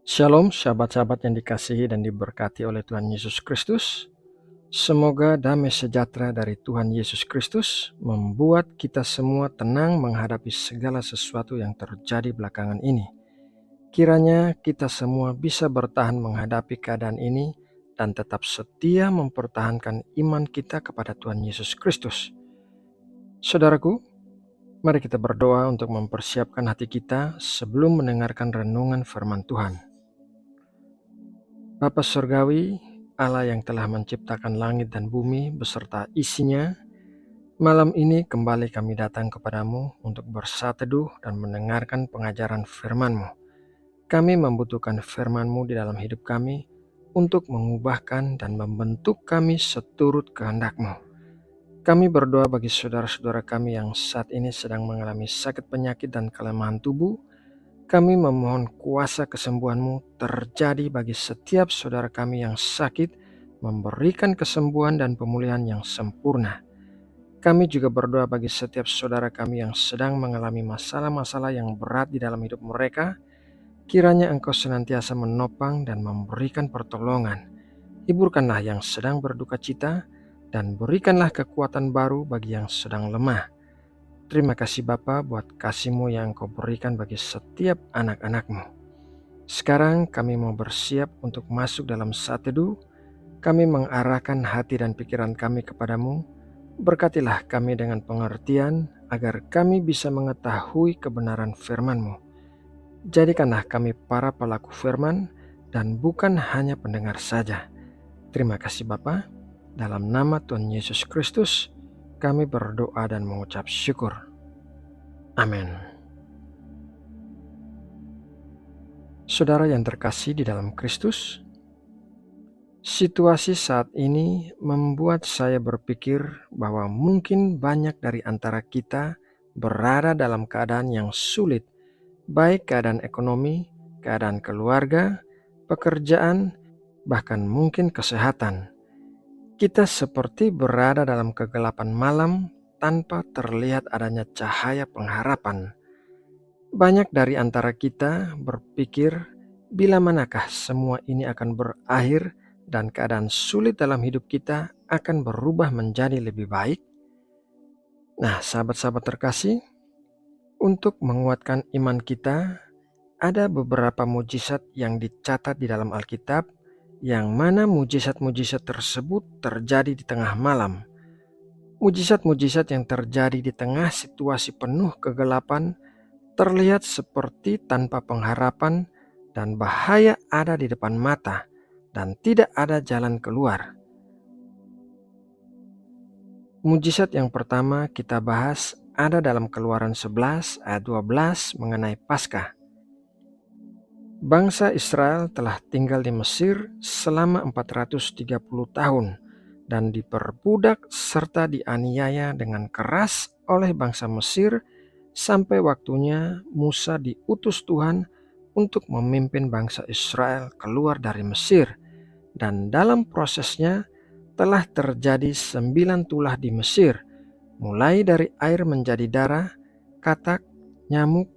Shalom, sahabat-sahabat yang dikasihi dan diberkati oleh Tuhan Yesus Kristus. Semoga damai sejahtera dari Tuhan Yesus Kristus membuat kita semua tenang menghadapi segala sesuatu yang terjadi belakangan ini. Kiranya kita semua bisa bertahan menghadapi keadaan ini dan tetap setia mempertahankan iman kita kepada Tuhan Yesus Kristus. Saudaraku, mari kita berdoa untuk mempersiapkan hati kita sebelum mendengarkan renungan firman Tuhan. Bapa Surgawi, Allah yang telah menciptakan langit dan bumi beserta isinya, malam ini kembali kami datang kepadamu untuk bersateduh dan mendengarkan pengajaran firman-Mu. Kami membutuhkan firman-Mu di dalam hidup kami untuk mengubahkan dan membentuk kami seturut kehendak-Mu. Kami berdoa bagi saudara-saudara kami yang saat ini sedang mengalami sakit penyakit dan kelemahan tubuh. Kami memohon kuasa kesembuhan-Mu terjadi bagi setiap saudara kami yang sakit, memberikan kesembuhan dan pemulihan yang sempurna. Kami juga berdoa bagi setiap saudara kami yang sedang mengalami masalah-masalah yang berat di dalam hidup mereka. Kiranya Engkau senantiasa menopang dan memberikan pertolongan. Hiburkanlah yang sedang berduka cita dan berikanlah kekuatan baru bagi yang sedang lemah. Terima kasih Bapa buat kasih-Mu yang Engkau berikan bagi setiap anak-anak-Mu. Sekarang kami mau bersiap untuk masuk dalam saat teduh. Kami mengarahkan hati dan pikiran kami kepadamu. Berkatilah kami dengan pengertian agar kami bisa mengetahui kebenaran firman-Mu. Jadikanlah kami para pelaku firman dan bukan hanya pendengar saja. Terima kasih Bapa. Dalam nama Tuhan Yesus Kristus, kami berdoa dan mengucap syukur. Amin. Saudara yang terkasih di dalam Kristus, situasi saat ini membuat saya berpikir bahwa mungkin banyak dari antara kita berada dalam keadaan yang sulit, baik keadaan ekonomi, keadaan keluarga, pekerjaan, bahkan mungkin kesehatan. Kita seperti berada dalam kegelapan malam tanpa terlihat adanya cahaya pengharapan. Banyak dari antara kita berpikir, bila manakah semua ini akan berakhir dan keadaan sulit dalam hidup kita akan berubah menjadi lebih baik? Nah, sahabat-sahabat terkasih, untuk menguatkan iman kita, ada beberapa mujizat yang dicatat di dalam Alkitab, yang mana mujizat-mujizat tersebut terjadi di tengah malam. Mujizat-mujizat yang terjadi di tengah situasi penuh kegelapan terlihat seperti tanpa pengharapan dan bahaya ada di depan mata dan tidak ada jalan keluar. Mujizat yang pertama kita bahas ada dalam Keluaran 11 ayat 12 mengenai Paskah. Bangsa Israel telah tinggal di Mesir selama 430 tahun dan diperbudak serta dianiaya dengan keras oleh bangsa Mesir sampai waktunya Musa diutus Tuhan untuk memimpin bangsa Israel keluar dari Mesir. Dan dalam prosesnya telah terjadi 9 tulah di Mesir, mulai dari air menjadi darah, katak, nyamuk,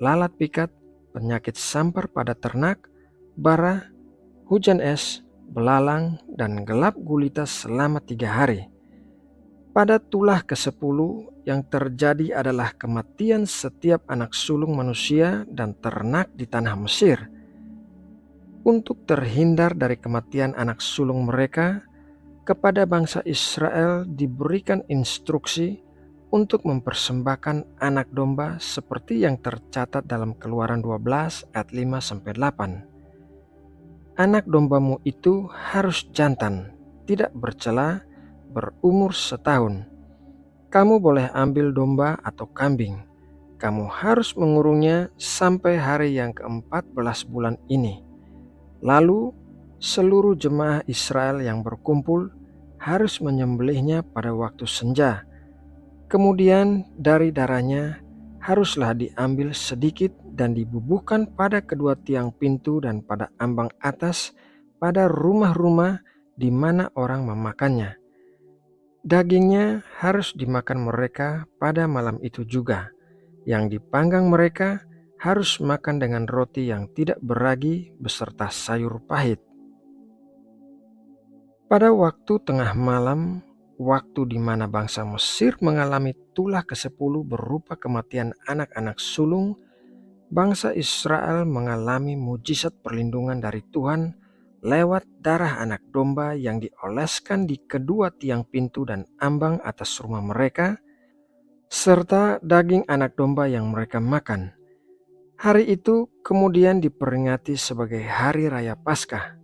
lalat pikat, penyakit sampar pada ternak, bara, hujan es, belalang, dan gelap gulita selama 3 hari. Pada tulah ke-10 yang terjadi adalah kematian setiap anak sulung manusia dan ternak di tanah Mesir. Untuk terhindar dari kematian anak sulung mereka, kepada bangsa Israel diberikan instruksi untuk mempersembahkan anak domba seperti yang tercatat dalam Keluaran 12 ayat 5-8. Anak dombamu itu harus jantan, tidak bercela, berumur 1 tahun. Kamu boleh ambil domba atau kambing. Kamu harus mengurungnya sampai hari yang ke-14 bulan ini. Lalu seluruh jemaah Israel yang berkumpul harus menyembelihnya pada waktu senja. Kemudian dari darahnya haruslah diambil sedikit dan dibubuhkan pada kedua tiang pintu dan pada ambang atas pada rumah-rumah di mana orang memakannya. Dagingnya harus dimakan mereka pada malam itu juga. Yang dipanggang mereka harus makan dengan roti yang tidak beragi beserta sayur pahit. Pada waktu tengah malam, waktu di mana bangsa Mesir mengalami tulah ke-10 berupa kematian anak-anak sulung, bangsa Israel mengalami mujizat perlindungan dari Tuhan lewat darah anak domba yang dioleskan di kedua tiang pintu dan ambang atas rumah mereka, serta daging anak domba yang mereka makan. Hari itu kemudian diperingati sebagai Hari Raya Paskah.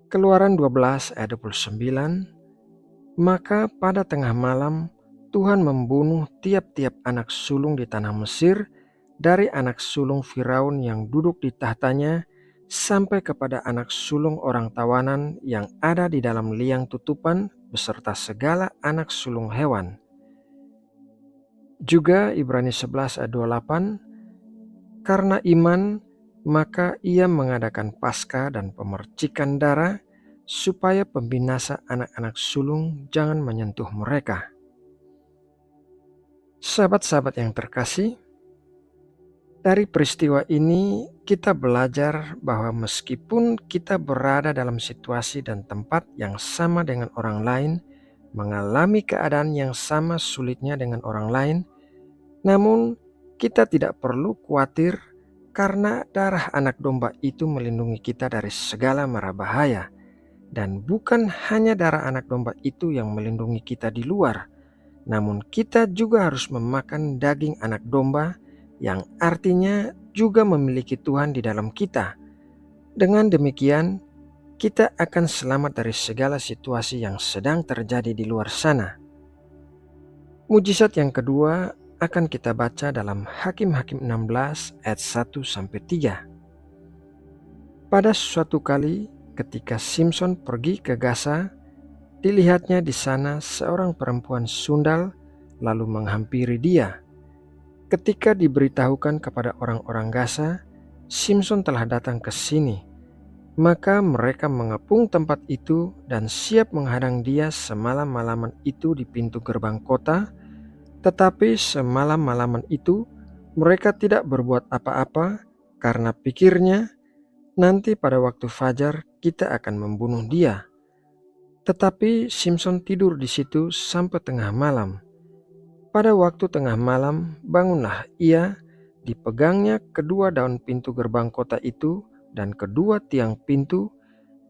Keluaran 12 ayat 29, maka pada tengah malam Tuhan membunuh tiap-tiap anak sulung di tanah Mesir, dari anak sulung Firaun yang duduk di tahtanya, sampai kepada anak sulung orang tawanan yang ada di dalam liang tutupan, beserta segala anak sulung hewan. Juga Ibrani 11 ayat 28, karena iman, maka ia mengadakan Paskah dan pemercikan darah, supaya pembinasa anak-anak sulung jangan menyentuh mereka. Sahabat-sahabat yang terkasih, dari peristiwa ini kita belajar bahwa meskipun kita berada dalam situasi dan tempat yang sama dengan orang lain, mengalami keadaan yang sama sulitnya dengan orang lain, namun kita tidak perlu khawatir karena darah anak domba itu melindungi kita dari segala mara bahaya. Dan bukan hanya darah anak domba itu yang melindungi kita di luar, namun kita juga harus memakan daging anak domba, yang artinya juga memiliki Tuhan di dalam kita. Dengan demikian, kita akan selamat dari segala situasi yang sedang terjadi di luar sana. Mujizat yang kedua akan kita baca dalam Hakim-Hakim 16 ayat 1-3. Pada suatu kali ketika Simson pergi ke Gaza, dilihatnya di sana seorang perempuan sundal lalu menghampiri dia. Ketika diberitahukan kepada orang-orang Gaza, Simson telah datang ke sini, maka mereka mengepung tempat itu dan siap menghadang dia semalam-malaman itu di pintu gerbang kota. Tetapi semalam-malaman itu mereka tidak berbuat apa-apa, karena pikirnya, nanti pada waktu fajar kita akan membunuh dia. Tetapi Simson tidur di situ sampai tengah malam. Pada waktu tengah malam bangunlah ia, dipegangnya kedua daun pintu gerbang kota itu dan kedua tiang pintu,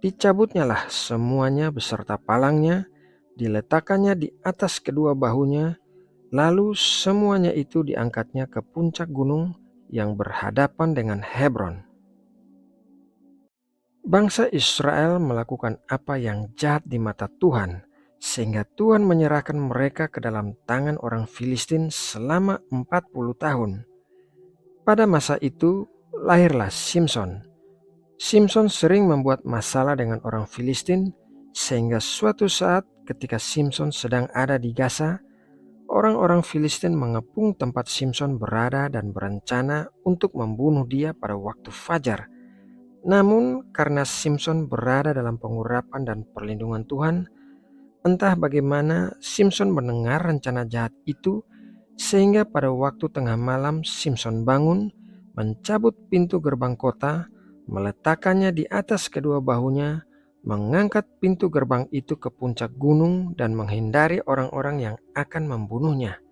dicabutnyalah semuanya beserta palangnya, diletakkannya di atas kedua bahunya, lalu semuanya itu diangkatnya ke puncak gunung yang berhadapan dengan Hebron. Bangsa Israel melakukan apa yang jahat di mata Tuhan, sehingga Tuhan menyerahkan mereka ke dalam tangan orang Filistin selama 40 tahun. Pada masa itu lahirlah Simson. Simson sering membuat masalah dengan orang Filistin, sehingga suatu saat ketika Simson sedang ada di Gaza, orang-orang Filistin mengepung tempat Simson berada dan berencana untuk membunuh dia pada waktu fajar. Namun karena Simson berada dalam pengurapan dan perlindungan Tuhan, entah bagaimana Simson mendengar rencana jahat itu, sehingga pada waktu tengah malam Simson bangun, mencabut pintu gerbang kota, meletakkannya di atas kedua bahunya, mengangkat pintu gerbang itu ke puncak gunung dan menghindari orang-orang yang akan membunuhnya.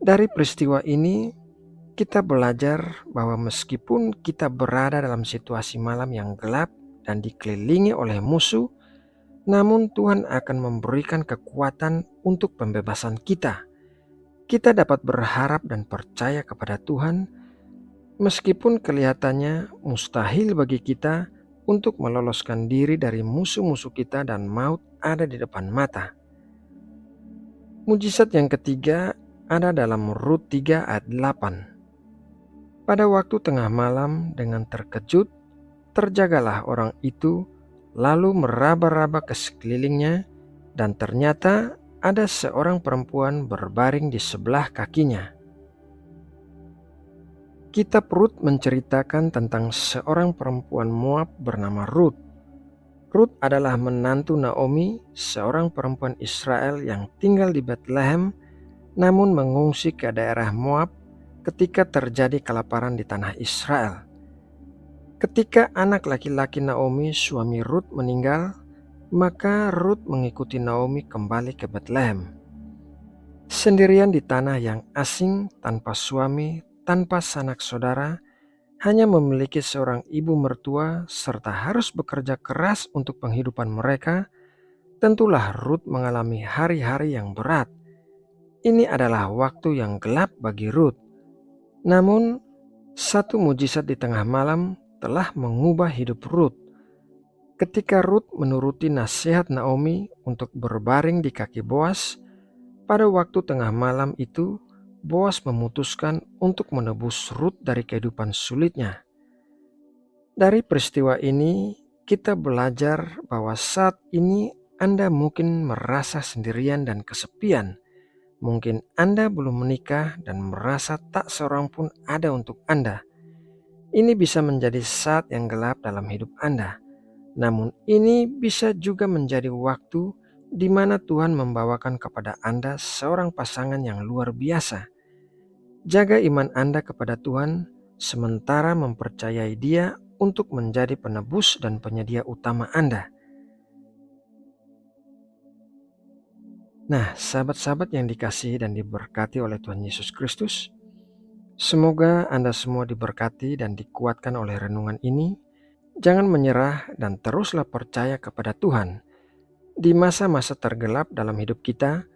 Dari peristiwa ini, kita belajar bahwa meskipun kita berada dalam situasi malam yang gelap dan dikelilingi oleh musuh, namun Tuhan akan memberikan kekuatan untuk pembebasan kita. Kita dapat berharap dan percaya kepada Tuhan, meskipun kelihatannya mustahil bagi kita untuk meloloskan diri dari musuh-musuh kita dan maut ada di depan mata. Mujizat yang ketiga ada dalam Rut 3 ayat 8. Pada waktu tengah malam dengan terkejut, terjagalah orang itu, lalu meraba-raba ke sekelilingnya, dan ternyata ada seorang perempuan berbaring di sebelah kakinya. Kitab Rut menceritakan tentang seorang perempuan Moab bernama Rut. Rut adalah menantu Naomi, seorang perempuan Israel yang tinggal di Bethlehem, namun mengungsi ke daerah Moab ketika terjadi kelaparan di tanah Israel. Ketika anak laki-laki Naomi, suami Rut, meninggal, maka Rut mengikuti Naomi kembali ke Betlehem. Sendirian di tanah yang asing, tanpa suami, tanpa sanak saudara, hanya memiliki seorang ibu mertua serta harus bekerja keras untuk penghidupan mereka, tentulah Rut mengalami hari-hari yang berat. Ini adalah waktu yang gelap bagi Rut. Namun, satu mujizat di tengah malam telah mengubah hidup Rut. Ketika Rut menuruti nasihat Naomi untuk berbaring di kaki Boas, pada waktu tengah malam itu, Boas memutuskan untuk menebus Rut dari kehidupan sulitnya. Dari peristiwa ini, kita belajar bahwa saat ini Anda mungkin merasa sendirian dan kesepian. Mungkin Anda belum menikah dan merasa tak seorang pun ada untuk Anda. Ini bisa menjadi saat yang gelap dalam hidup Anda. Namun ini bisa juga menjadi waktu di mana Tuhan membawakan kepada Anda seorang pasangan yang luar biasa. Jaga iman Anda kepada Tuhan sementara mempercayai Dia untuk menjadi penebus dan penyedia utama Anda. Nah, sahabat-sahabat yang dikasihi dan diberkati oleh Tuhan Yesus Kristus, semoga Anda semua diberkati dan dikuatkan oleh renungan ini. Jangan menyerah dan teruslah percaya kepada Tuhan. Di masa-masa tergelap dalam hidup kita,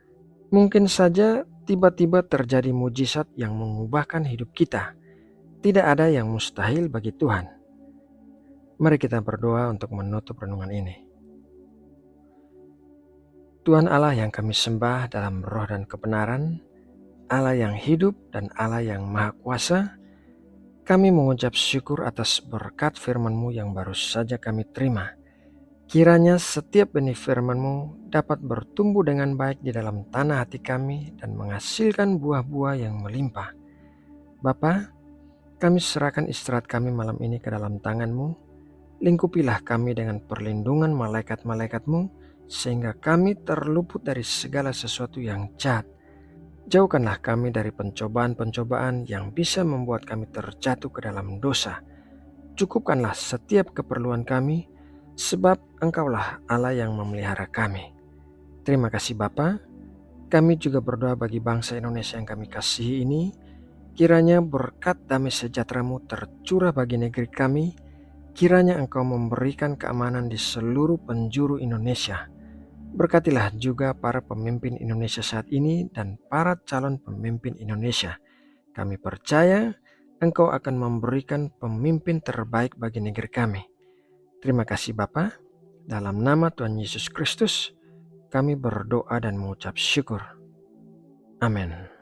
mungkin saja tiba-tiba terjadi mujizat yang mengubahkan hidup kita. Tidak ada yang mustahil bagi Tuhan. Mari kita berdoa untuk menutup renungan ini. Tuhan Allah yang kami sembah dalam roh dan kebenaran, Allah yang hidup dan Allah yang maha kuasa, kami mengucap syukur atas berkat firman-Mu yang baru saja kami terima. Kiranya setiap benih firman-Mu dapat bertumbuh dengan baik di dalam tanah hati kami dan menghasilkan buah-buah yang melimpah. Bapa, kami serahkan istirahat kami malam ini ke dalam tangan-Mu. Lingkupilah kami dengan perlindungan malaikat-malaikat-Mu, sehingga kami terluput dari segala sesuatu yang jahat. Jauhkanlah kami dari pencobaan-pencobaan yang bisa membuat kami terjatuh ke dalam dosa. Cukupkanlah setiap keperluan kami, sebab Engkaulah Allah yang memelihara kami. Terima kasih Bapa. Kami juga berdoa bagi bangsa Indonesia yang kami kasihi ini. Kiranya berkat damai sejahtera-Mu tercurah bagi negeri kami. Kiranya Engkau memberikan keamanan di seluruh penjuru Indonesia. Berkatilah juga para pemimpin Indonesia saat ini dan para calon pemimpin Indonesia. Kami percaya Engkau akan memberikan pemimpin terbaik bagi negeri kami. Terima kasih Bapa. Dalam nama Tuhan Yesus Kristus, kami berdoa dan mengucap syukur. Amin.